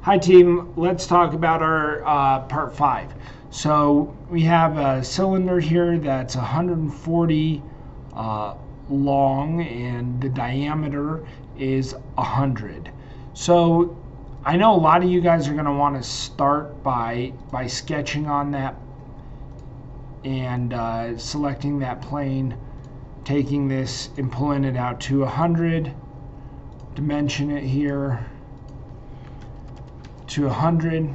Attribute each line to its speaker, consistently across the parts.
Speaker 1: Hi team, let's talk about our part 5. So we have a cylinder here that's 140 long and the diameter is 100. So I know a lot of you guys are going to want to start by sketching on that and selecting that plane, taking this and pulling it out to 100, dimension it here to 100,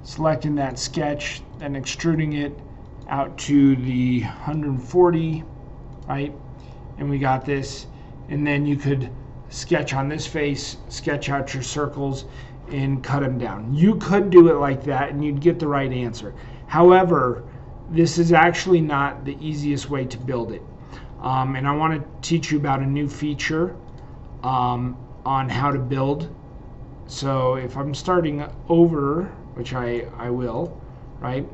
Speaker 1: selecting that sketch, then extruding it out to the 140, right? And we got this. And then you could sketch on this face, sketch out your circles, and cut them down. You could do it like that and you'd get the right answer. However, this is actually not the easiest way to build it. And I want to teach you about a new feature on how to build. So if I'm starting over, which I will, right?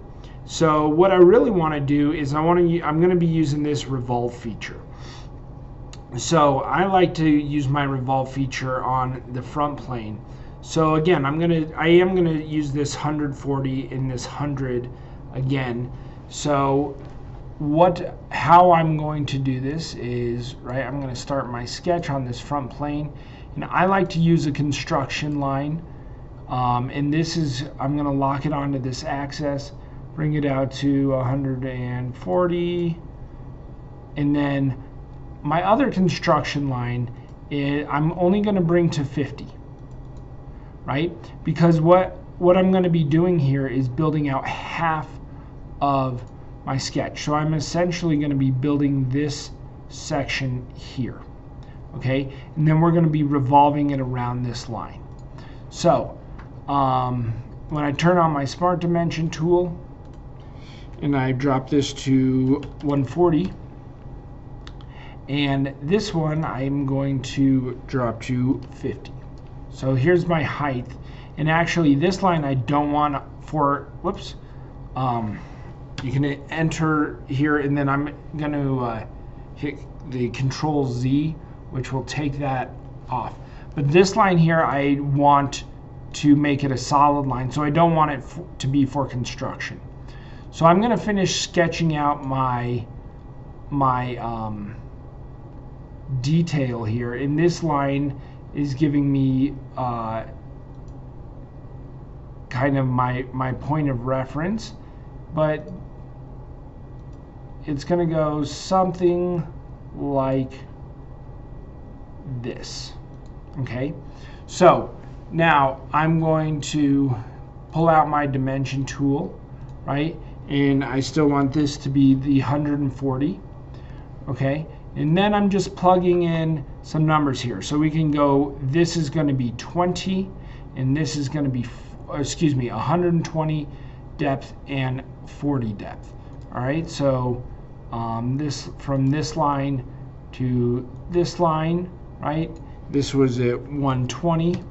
Speaker 1: So what I really want to do is I'm going to be using this Revolve feature. So I like to use my Revolve feature on the front plane. So again, I am gonna use this 140 and this 100 again. So how I'm going to do this is, right, I'm going to start my sketch on this front plane, and I like to use a construction line, and this is, I'm going to lock it onto this axis, bring it out to 140, and then my other construction line is I'm only going to bring to 50, right? Because what I'm going to be doing here is building out half of my sketch. So I'm essentially going to be building this section here, okay? And then we're going to be revolving it around this line. So when I turn on my Smart Dimension tool and I drop this to 140, and this one I'm going to drop to 50. So here's my height, and actually this line I don't want for, whoops, you can enter here, and then I'm going to hit the Control Z, which will take that off. But this line here, I want to make it a solid line, so I don't want it to be for construction. So I'm going to finish sketching out my detail here, and this line is giving me kind of my point of reference, but it's going to go something like this. Okay, so now I'm going to pull out my dimension tool, right? And I still want this to be the 140. Okay, and then I'm just plugging in some numbers here. So we can go, this is going to be 20, and this is going to be, 120 depth and 40 depth. All right, so this from this line to this line, right? This was at 120,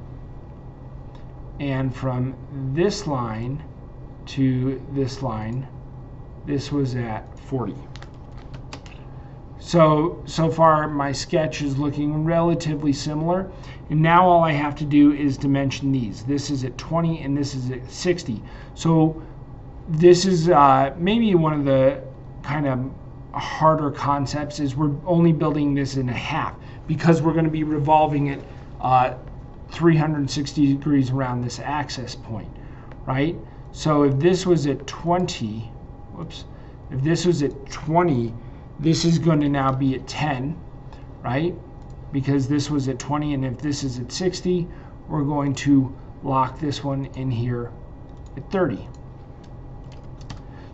Speaker 1: and from this line to this line, this was at 40. So far my sketch is looking relatively similar, and now all I have to do is dimension these. This is at 20 and this is at 60. So this is maybe one of the kind of harder concepts, is we're only building this in a half because we're going to be revolving it 360 degrees around this axis point, right? So if this was at 20, whoops, if this was at 20, this is going to now be at 10, right? Because this was at 20, and if this is at 60, we're going to lock this one in here at 30.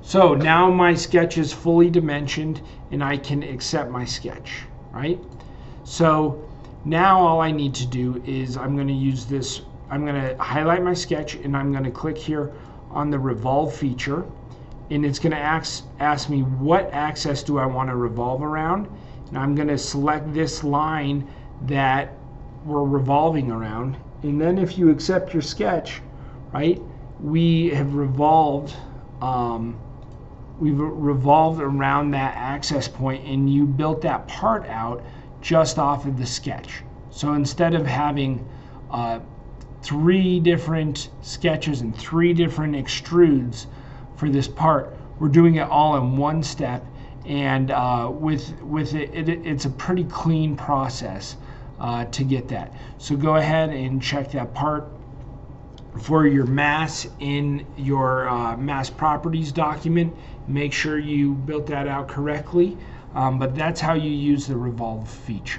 Speaker 1: So now my sketch is fully dimensioned, and I can accept my sketch, right? So now all I need to do is I'm going to use this, I'm going to highlight my sketch, and I'm going to click here on the Revolve feature, and it's going to ask me what axis do I want to revolve around, and I'm going to select this line that we're revolving around. And then if you accept your sketch, right, we have revolved we've revolved around that access point, and you built that part out just off of the sketch. So instead of having 3 different sketches and 3 different extrudes for this part. We're doing it all in one step, and with it, it's a pretty clean process to get that. So go ahead and check that part for your mass in your mass properties document. Make sure you built that out correctly, but that's how you use the Revolve feature.